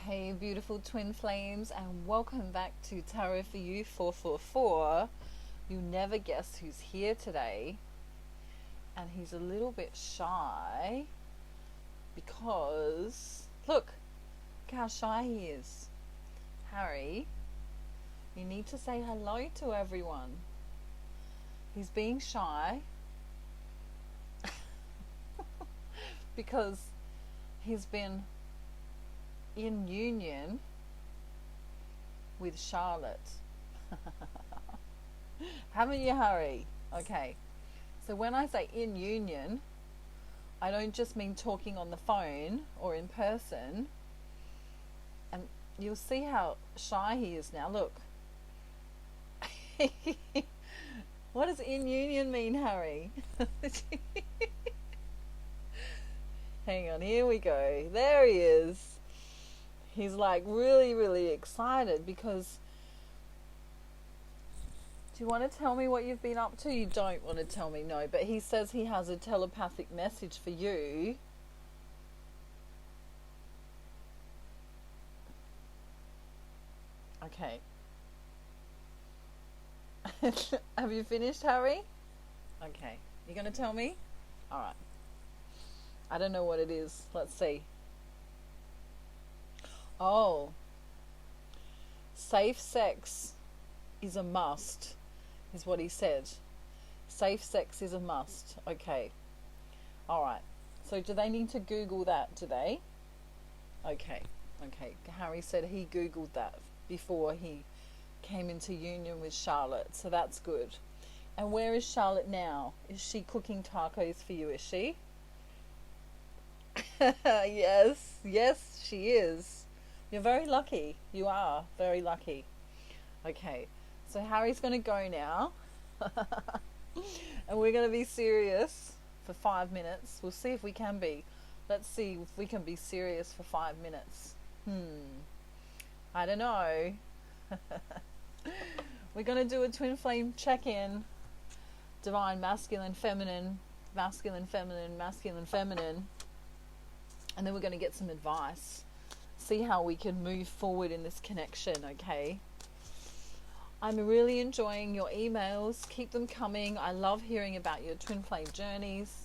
Hey, beautiful twin flames, and welcome back to Tarot for You 444. You never guess who's here today, and he's a little bit shy because look how shy he is. Harry, you need to say hello to everyone. He's being shy because he's been in union with Charlotte. Haven't you, Harry? Okay. So when I say in union, I don't just mean talking on the phone or in person. And you'll see how shy he is now. Look. What does in union mean, Harry? Hang on, here we go. There he is. He's like really, really excited because... Do you want to tell me what you've been up to? You don't want to tell me, no. But he says he has a telepathic message for you. Okay. Have you finished, Harry? Okay. You going to tell me? Alright. I don't know what it is. Let's see. Oh. Safe sex is a must, is what he said. Safe sex is a must. Okay. Alright. So do they need to Google that, do they? Okay. Okay. Harry said he Googled that before he came into union with Charlotte. So that's good. And where is Charlotte now? Is she cooking tacos for you, is she? Yes. Yes, she is. You're very lucky. You are very lucky. Okay. So Harry's going to go now. And we're going to be serious for 5 minutes. We'll see if we can be. Let's see if we can be serious for 5 minutes. I don't know. We're going to do a twin flame check-in. Divine masculine, feminine, masculine, feminine, masculine, feminine. And then we're going to get some advice. See how we can move forward in this connection, okay? I'm really enjoying your emails. Keep them coming. I love hearing about your twin flame journeys.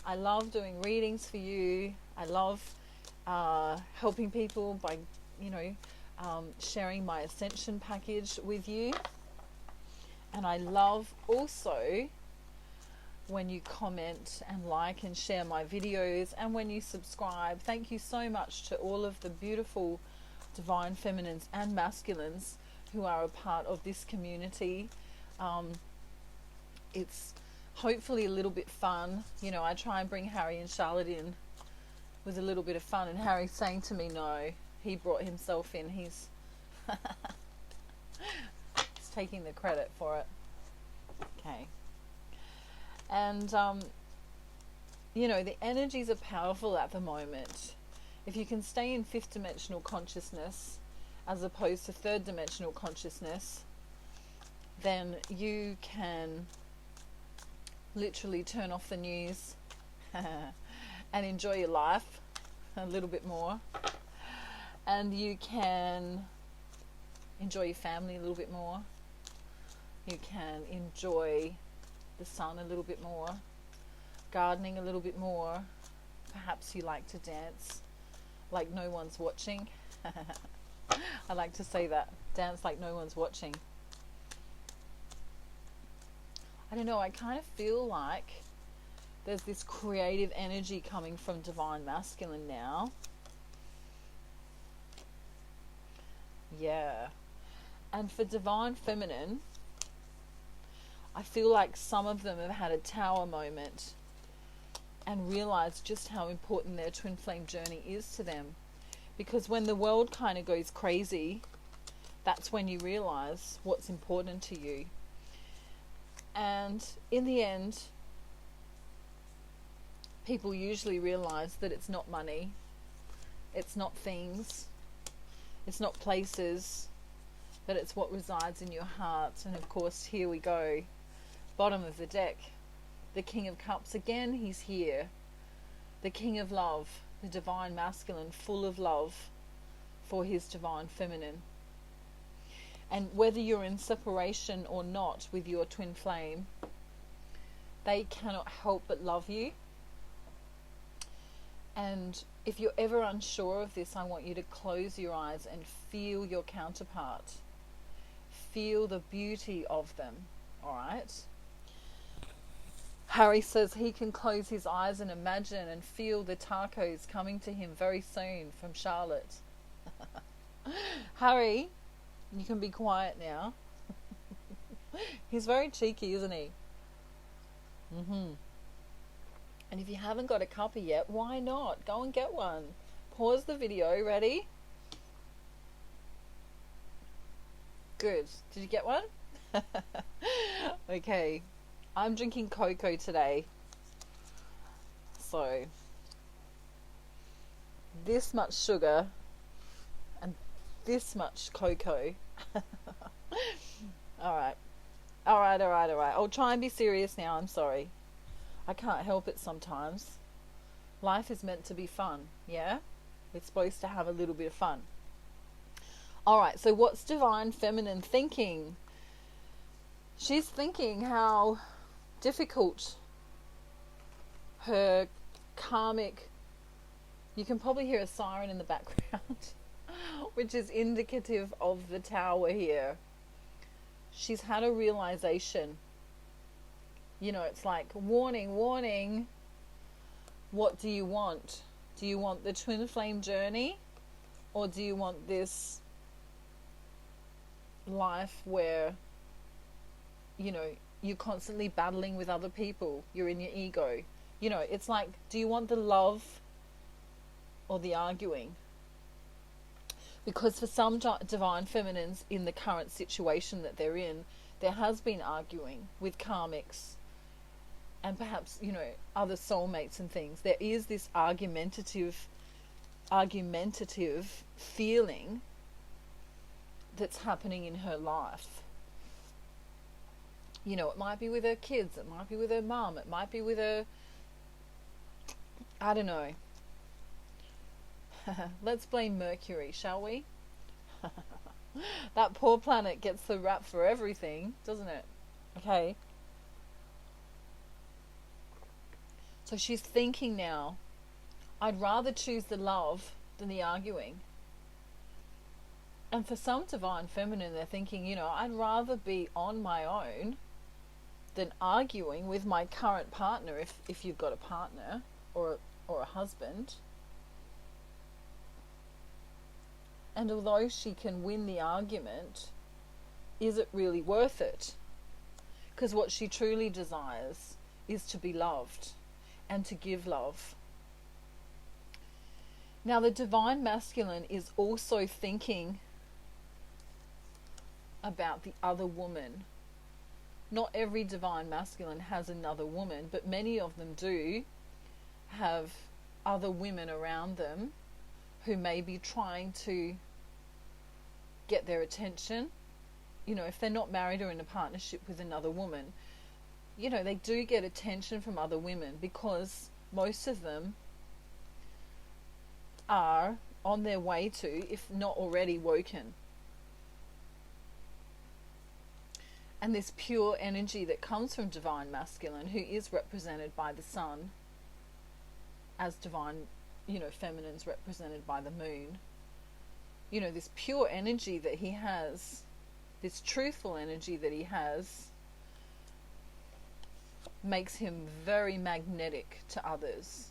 I love doing readings for you. I love helping people by, sharing my ascension package with you. And I love also when you comment and like and share my videos, and when you subscribe. Thank you so much to all of the beautiful divine feminines and masculines who are a part of this community. It's hopefully a little bit fun. I try and bring Harry and Charlotte in with a little bit of fun, and Harry's saying to me no, he brought himself in. He's he's taking the credit for it. Okay. And the energies are powerful at the moment. If you can stay in fifth dimensional consciousness as opposed to third dimensional consciousness, then you can literally turn off the news and enjoy your life a little bit more. And you can enjoy your family a little bit more. You can enjoy the sun a little bit more, gardening a little bit more. Perhaps you like to dance like no one's watching. I like to say that, dance like no one's watching. I don't know, I kind of feel like there's this creative energy coming from divine masculine now. Yeah. And for divine feminine, I feel like some of them have had a tower moment and realized just how important their twin flame journey is to them. Because when the world kind of goes crazy, that's when you realize what's important to you. And in the end, people usually realize that it's not money, it's not things, it's not places, but it's what resides in your heart. And of course, here we go. Bottom of the deck, the King of Cups again. He's here, the King of Love, the divine masculine, full of love, for his divine feminine. And whether you're in separation or not with your twin flame, they cannot help but love you. And if you're ever unsure of this, I want you to close your eyes and feel your counterpart. Feel the beauty of them, all right? Harry says he can close his eyes and imagine and feel the tacos coming to him very soon from Charlotte. Harry, you can be quiet now. He's very cheeky, isn't he? And if you haven't got a cuppa yet, why not? Go and get one. Pause the video. Ready? Good. Did you get one? Okay. I'm drinking cocoa today. So, this much sugar and this much cocoa. Alright. I'll try and be serious now. I'm sorry. I can't help it sometimes. Life is meant to be fun, yeah? We're supposed to have a little bit of fun. Alright, so what's divine feminine thinking? She's thinking how difficult her karmic... You can probably hear a siren in the background, which is indicative of the tower here. She's had a realization. You know, it's like, warning, warning. What do you want? Do you want the twin flame journey? Or do you want this life where, you know, you're constantly battling with other people? You're in your ego. You know, it's like, do you want the love or the arguing? Because for some divine feminines in the current situation that they're in, there has been arguing with karmics and perhaps, you know, other soulmates and things. There is this argumentative feeling that's happening in her life. You know, it might be with her kids, it might be with her mum, it might be with her, I don't know. Let's blame Mercury, shall we? That poor planet gets the rap for everything, doesn't it? Okay. So she's thinking now, I'd rather choose the love than the arguing. And for some divine feminine, they're thinking, you know, I'd rather be on my own than arguing with my current partner, if you've got a partner or a husband. And although she can win the argument, is it really worth it? Because what she truly desires is to be loved and to give love. Now, the divine masculine is also thinking about the other woman. Not every divine masculine has another woman, but many of them do have other women around them who may be trying to get their attention. You know, if they're not married or in a partnership with another woman, you know, they do get attention from other women because most of them are on their way to, if not already woken. And this pure energy that comes from divine masculine, who is represented by the sun, as divine, you know, feminine's represented by the moon. You know, this pure energy that he has, this truthful energy that he has, makes him very magnetic to others,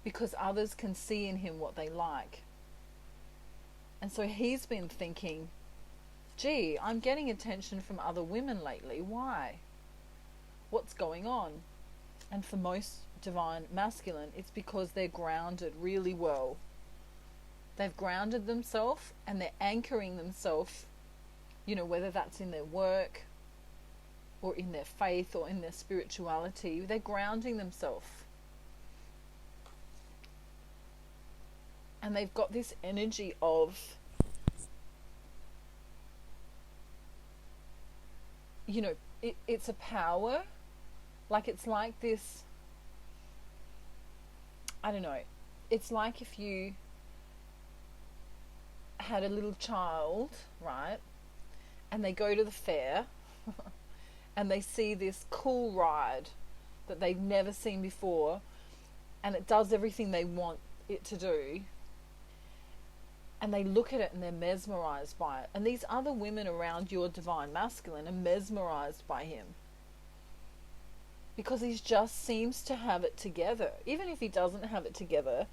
because others can see in him what they like. And so he's been thinking, gee, I'm getting attention from other women lately. Why? What's going on? And for most divine masculine, it's because they're grounded really well. They've grounded themselves and they're anchoring themselves, you know, whether that's in their work or in their faith or in their spirituality. They're grounding themselves. And they've got this energy of, you know, it's a power. Like, it's like this, I don't know, it's like if you had a little child, right? And they go to the fair and they see this cool ride that they've never seen before, and it does everything they want it to do, and they look at it and they're mesmerized by it. And these other women around your divine masculine are mesmerized by him because he just seems to have it together. Even if he doesn't have it together,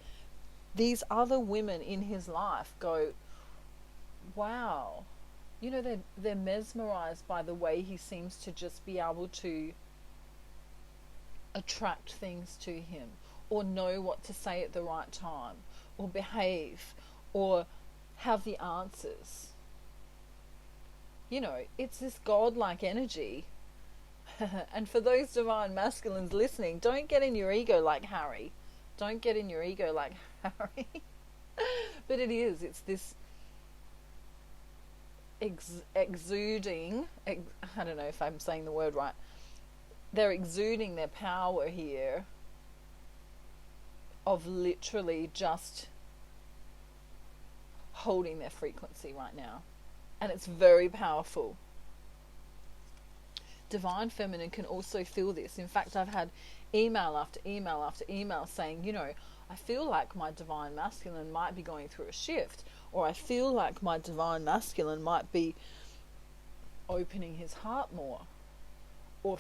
these other women in his life go, wow, you know, they're mesmerized by the way he seems to just be able to attract things to him, or know what to say at the right time, or behave, or have the answers. You know, it's this godlike energy. And for those divine masculines listening, don't get in your ego like Harry. Don't get in your ego like Harry. But it's this exuding, I don't know if I'm saying the word right, they're exuding their power here of literally just holding their frequency right now. And it's very powerful. Divine feminine can also feel this. In fact, I've had email after email after email saying, you know, I feel like my divine masculine might be going through a shift, or I feel like my divine masculine might be opening his heart more, or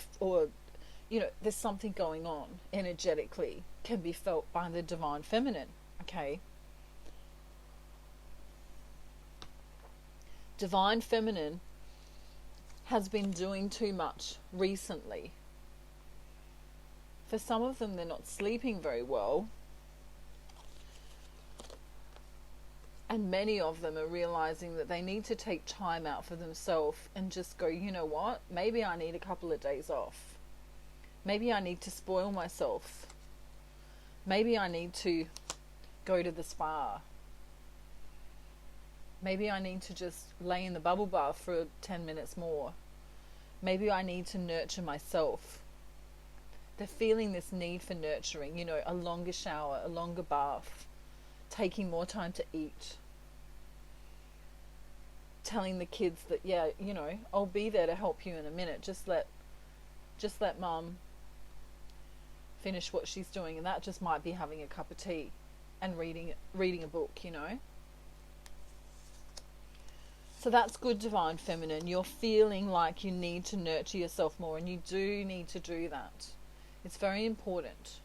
you know, there's something going on energetically, can be felt by the divine feminine. Okay, divine feminine has been doing too much recently. For some of them, they're not sleeping very well, and many of them are realizing that they need to take time out for themselves and just go, you know what, maybe I need a couple of days off. Maybe I need to spoil myself. Maybe I need to go to the spa. Maybe I need to just lay in the bubble bath for 10 minutes more. Maybe I need to nurture myself. They're feeling this need for nurturing, you know, a longer shower, a longer bath, taking more time to eat. Telling the kids that, yeah, you know, I'll be there to help you in a minute. Just let mum finish what she's doing, and that just might be having a cup of tea and reading a book, you know. So that's good, divine feminine. You're feeling like you need to nurture yourself more, and you do need to do that. It's very important.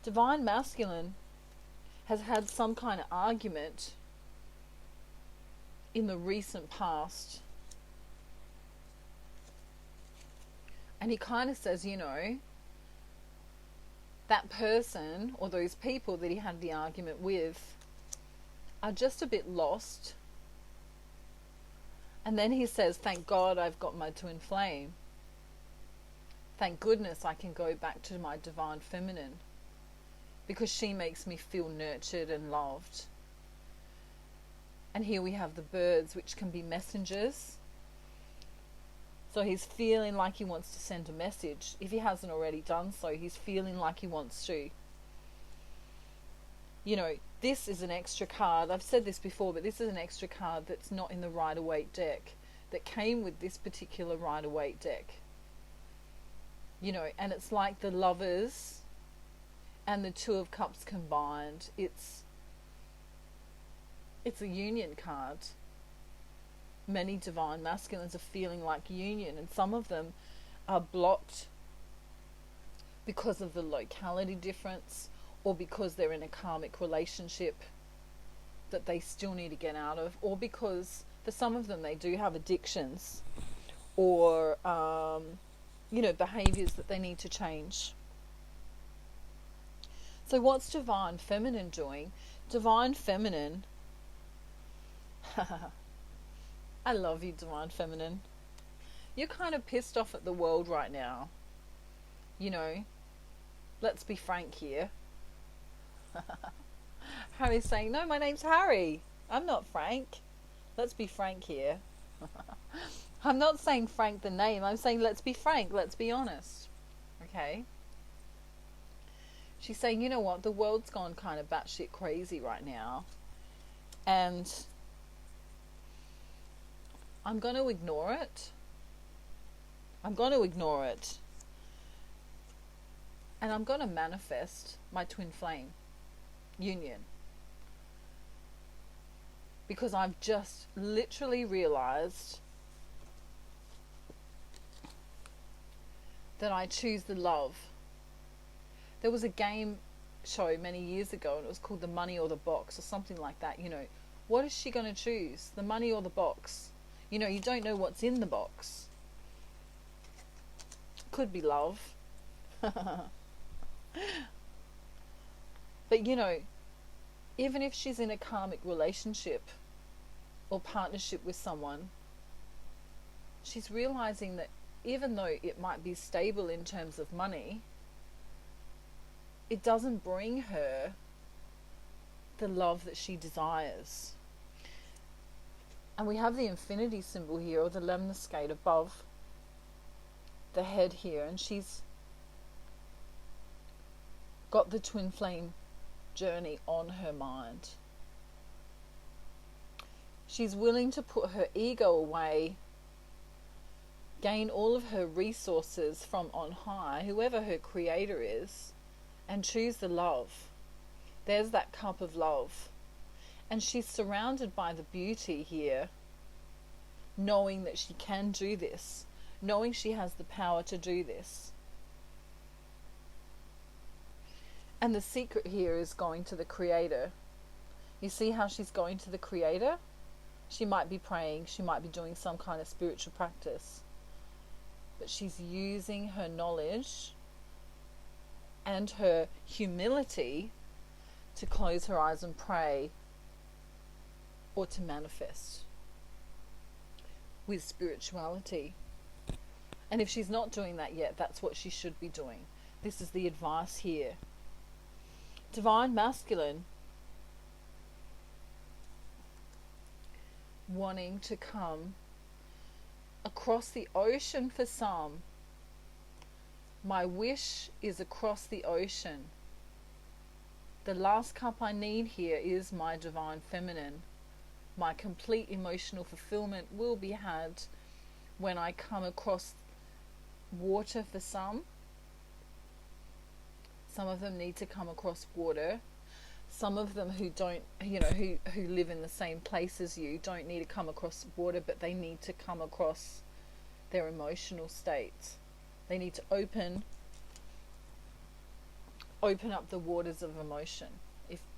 Divine masculine has had some kind of argument in the recent past, and he kind of says, you know, that person or those people that he had the argument with are just a bit lost. And then he says, thank God I've got my twin flame. Thank goodness I can go back to my divine feminine, because she makes me feel nurtured and loved. And here we have the birds, which can be messengers. So he's feeling like he wants to send a message. If he hasn't already done so, he's feeling like he wants to. You know, this is an extra card. I've said this before, but this is an extra card that's not in the Rider-Waite deck, that came with this particular Rider-Waite deck. You know, and it's like the Lovers and the Two of Cups combined. It's a union card. Many divine masculines are feeling like union, and some of them are blocked because of the locality difference, or because they're in a karmic relationship that they still need to get out of, or because for some of them they do have addictions, or you know, behaviors that they need to change. So what's divine feminine doing? Divine feminine I love you, divine feminine. You're kind of pissed off at the world right now. You know, let's be frank here. Harry's saying, no, my name's Harry. I'm not Frank. Let's be frank here. I'm not saying Frank the name. I'm saying let's be frank. Let's be honest. Okay? She's saying, you know what? The world's gone kind of batshit crazy right now. And I'm going to ignore it. I'm going to ignore it. And I'm going to manifest my twin flame union. Because I've just literally realized that I choose the love. There was a game show many years ago and it was called The Money or the Box or something like that. You know, what is she going to choose? The money or the box? You know, you don't know what's in the box. Could be love. But you know, even if she's in a karmic relationship or partnership with someone, she's realizing that even though it might be stable in terms of money, it doesn't bring her the love that she desires. And we have the infinity symbol here, or the lemniscate above the head here, and she's got the twin flame journey on her mind. She's willing to put her ego away, gain all of her resources from on high, whoever her creator is, and choose the love. There's that cup of love. And she's surrounded by the beauty here, knowing that she can do this, knowing she has the power to do this. And the secret here is going to the creator. You see how she's going to the creator? She might be praying, she might be doing some kind of spiritual practice, but she's using her knowledge and her humility to close her eyes and pray, or to manifest with spirituality. And if she's not doing that yet, that's what she should be doing. This is the advice here. Divine masculine, wanting to come across the ocean for some. My wish is across the ocean. The last cup I need here is my divine feminine. My complete emotional fulfillment will be had when I come across water for some. Some of them need to come across water. Some of them who don't, you know, who live in the same place as you don't need to come across water, but they need to come across their emotional states. They need to open up the waters of emotion,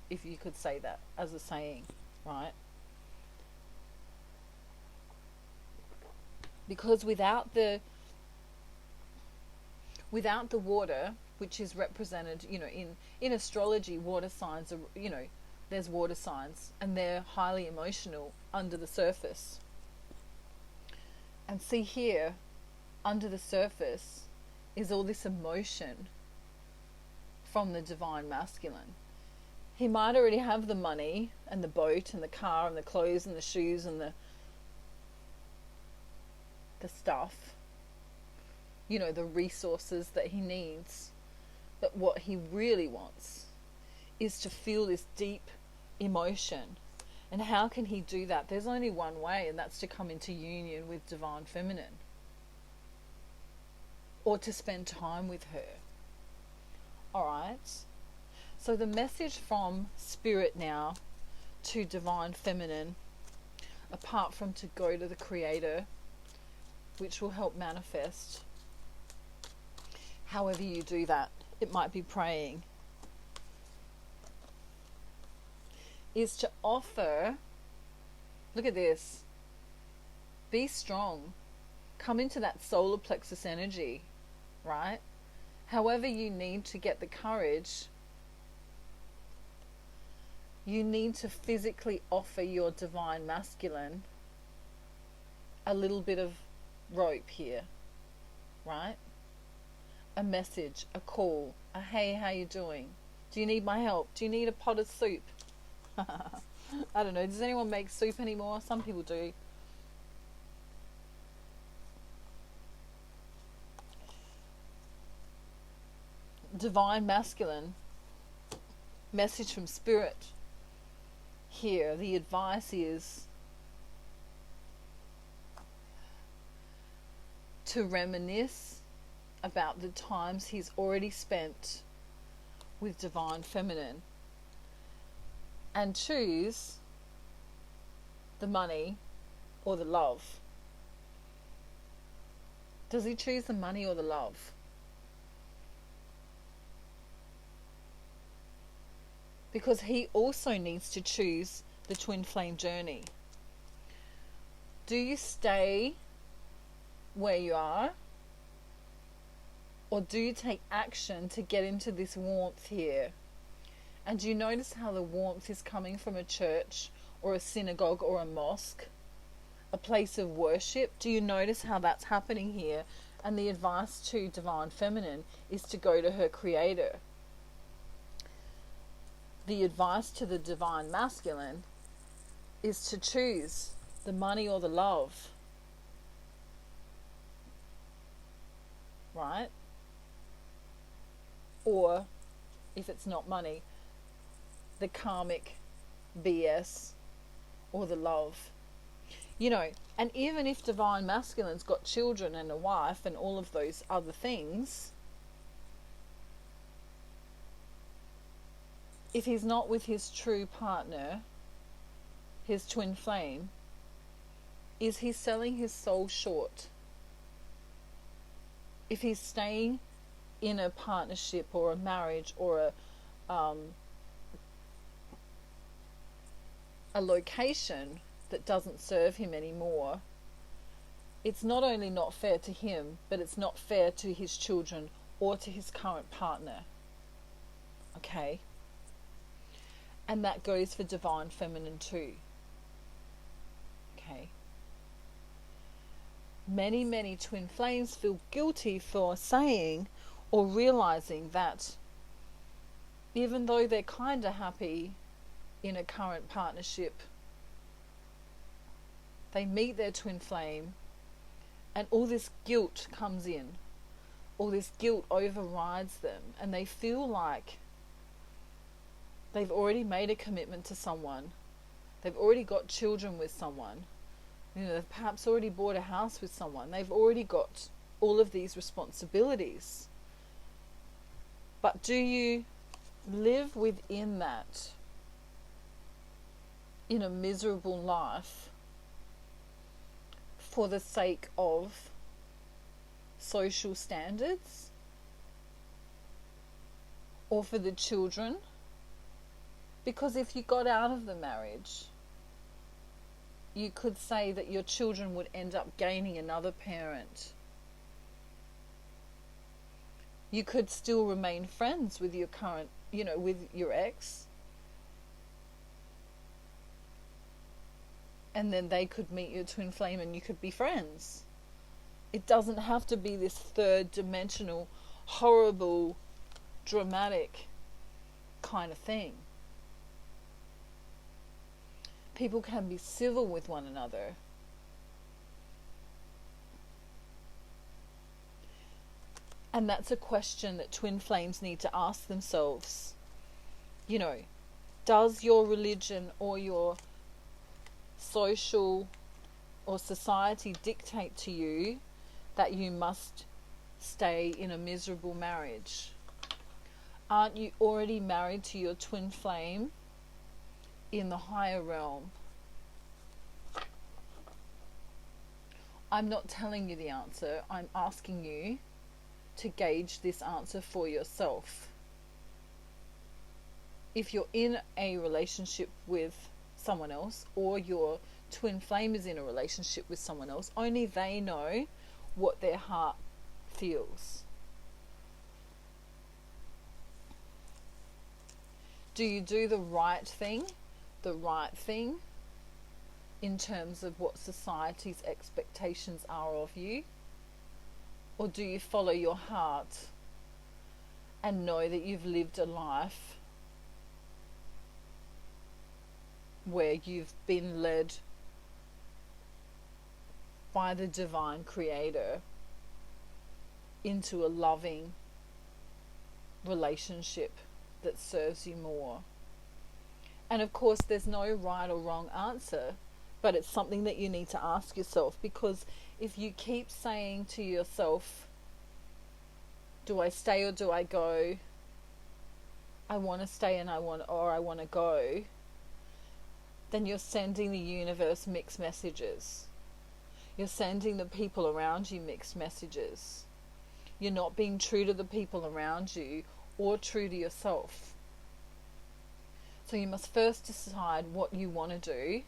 if you could say that as a saying, right? Because without the water, which is represented, you know, in astrology, water signs are, you know, there's water signs and they're highly emotional under the surface. And see here, under the surface is all this emotion from the divine masculine. He might already have the money and the boat and the car and the clothes and the shoes and the stuff, you know, the resources that he needs. But what he really wants is to feel this deep emotion. And how can he do that? There's only one way, and that's to come into union with divine feminine, or to spend time with her. Alright? So the message from spirit now to divine feminine, apart from to go to the creator, which will help manifest, however you do that, it might be praying, is to offer, look at this, be strong, come into that solar plexus energy, right? However you need to get the courage, you need to physically offer your divine masculine a little bit of rope here, right? A message, a call, a hey, how you doing? Do you need my help? Do you need a pot of soup? I don't know, does anyone make soup anymore? Some people do. Divine masculine, message from spirit. here, the advice is to reminisce about the times he's already spent with divine feminine and choose the money or the love. Does he choose the money or the love? Because he also needs to choose the twin flame journey. Do you stay where you are, or do you take action to get into this warmth here? And do you notice how the warmth is coming from a church or a synagogue or a mosque, a place of worship? Do you notice how that's happening here? And the advice to divine feminine is to go to her creator. The advice to the divine masculine is to choose the money or the love. Right? Or, if it's not money, the karmic BS or the love. You know, and even if divine masculine's got children and a wife and all of those other things, if he's not with his true partner, his twin flame, is he selling his soul short? If he's staying in a partnership or a marriage or a location that doesn't serve him anymore, it's not only not fair to him, but it's not fair to his children or to his current partner. Okay? And that goes for divine feminine too. Okay? Many twin flames feel guilty for saying or realizing that even though they're kind of happy in a current partnership, they meet their twin flame and all this guilt comes in. All this guilt overrides them and they feel like they've already made a commitment to someone. They've already got children with someone. You know, they've perhaps already bought a house with someone. They've already got all of these responsibilities. But do you live within that in a miserable life for the sake of social standards or for the children? Because if you got out of the marriage, you could say that your children would end up gaining another parent. You could still remain friends with your current, with your ex. And then they could meet your twin flame and you could be friends. It doesn't have to be this third dimensional, horrible, dramatic kind of thing. People can be civil with one another. And that's a question that twin flames need to ask themselves. Does your religion or your social or society dictate to you that you must stay in a miserable marriage? Aren't you already married to your twin flame in the higher realm? I'm not telling you the answer. I'm asking you to gauge this answer for yourself. If you're in a relationship with someone else, or your twin flame is in a relationship with someone else, only they know what their heart feels. Do you do the right thing in terms of what society's expectations are of you? Or do you follow your heart and know that you've lived a life where you've been led by the divine creator into a loving relationship that serves you more? And of course, there's no right or wrong answer, but it's something that you need to ask yourself, because if you keep saying to yourself, do I stay or do I go? I want to stay and I want to go, then you're sending the universe mixed messages. You're sending the people around you mixed messages. You're not being true to the people around you or true to yourself. So you must first decide what you want to do,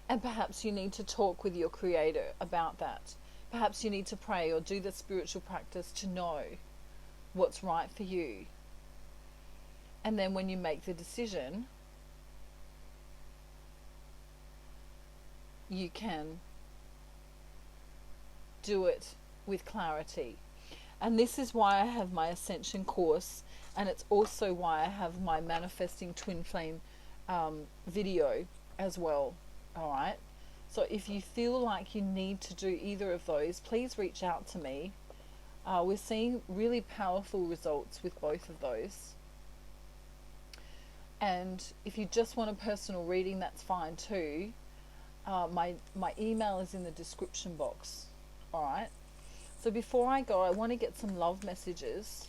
and perhaps you need to talk with your creator about that. Perhaps you need to pray or do the spiritual practice to know what's right for you. And then when you make the decision, you can do it with clarity. And this is why I have my Ascension course, and it's also why I have my Manifesting Twin Flame video as well. Alright? So if you feel like you need to do either of those, please reach out to me. We're seeing really powerful results with both of those. And if you just want a personal reading, that's fine too. My email is in the description box. Alright? So before I go, I want to get some love messages.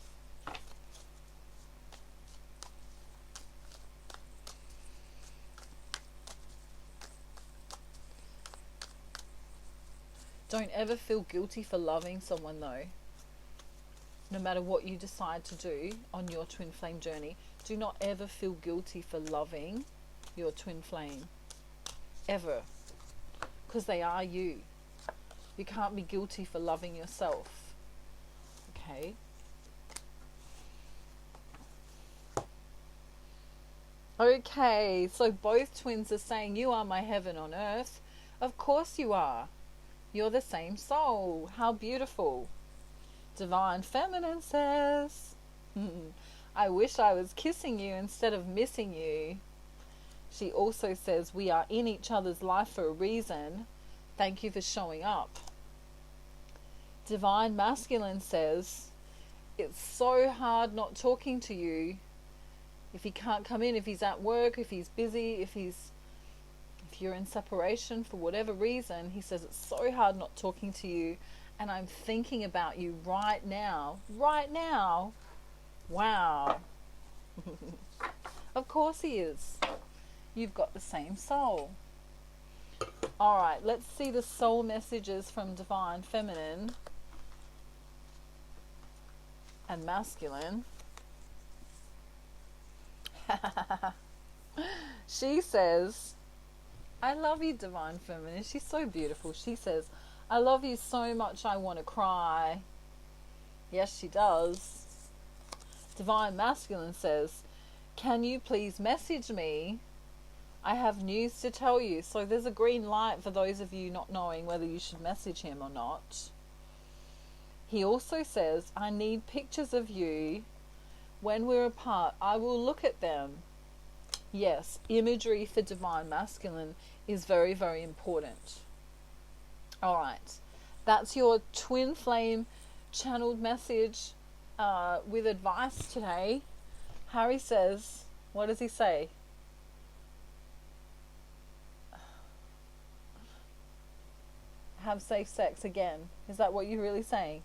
Don't ever feel guilty for loving someone though. No matter what you decide to do on your twin flame journey, do not ever feel guilty for loving your twin flame. Ever. Because they are you. You can't be guilty for loving yourself. Okay? Okay, so both twins are saying, you are my heaven on earth. Of course you are. You're the same soul. How beautiful. Divine Feminine says, I wish I was kissing you instead of missing you. She also says, we are in each other's life for a reason. Thank you for showing up. Divine Masculine says, it's so hard not talking to you. If he can't come in, if he's at work, if he's busy, if you're in separation for whatever reason, he says it's so hard not talking to you, and I'm thinking about you right now. Right now. Wow. Of course he is. You've got the same soul. Alright, let's see the soul messages from Divine Feminine and Masculine. She says, I love you, Divine Feminine. She's so beautiful. She says, I love you so much I want to cry. Yes, she does. Divine Masculine says, can you please message me? I have news to tell you. So there's a green light for those of you not knowing whether you should message him or not. He also says, I need pictures of you. When we're apart, I will look at them. Yes, imagery for Divine Masculine is very, very important. Alright, that's your twin flame channeled message with advice today. Harry says, what does he say? Have safe sex again. Is that what you're really saying?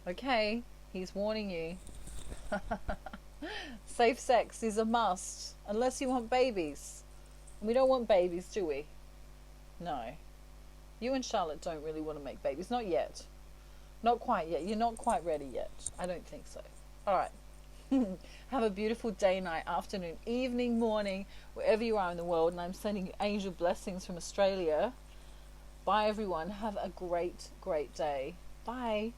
Okay, he's warning you. Safe sex is a must, unless you want babies. We don't want babies, do we? No. You and Charlotte don't really want to make babies. Not yet. Not quite yet. You're not quite ready yet. I don't think so. Alright. Have a beautiful day, night, afternoon, evening, morning, wherever you are in the world. And I'm sending you angel blessings from Australia. Bye, everyone. Have a great, great day. Bye.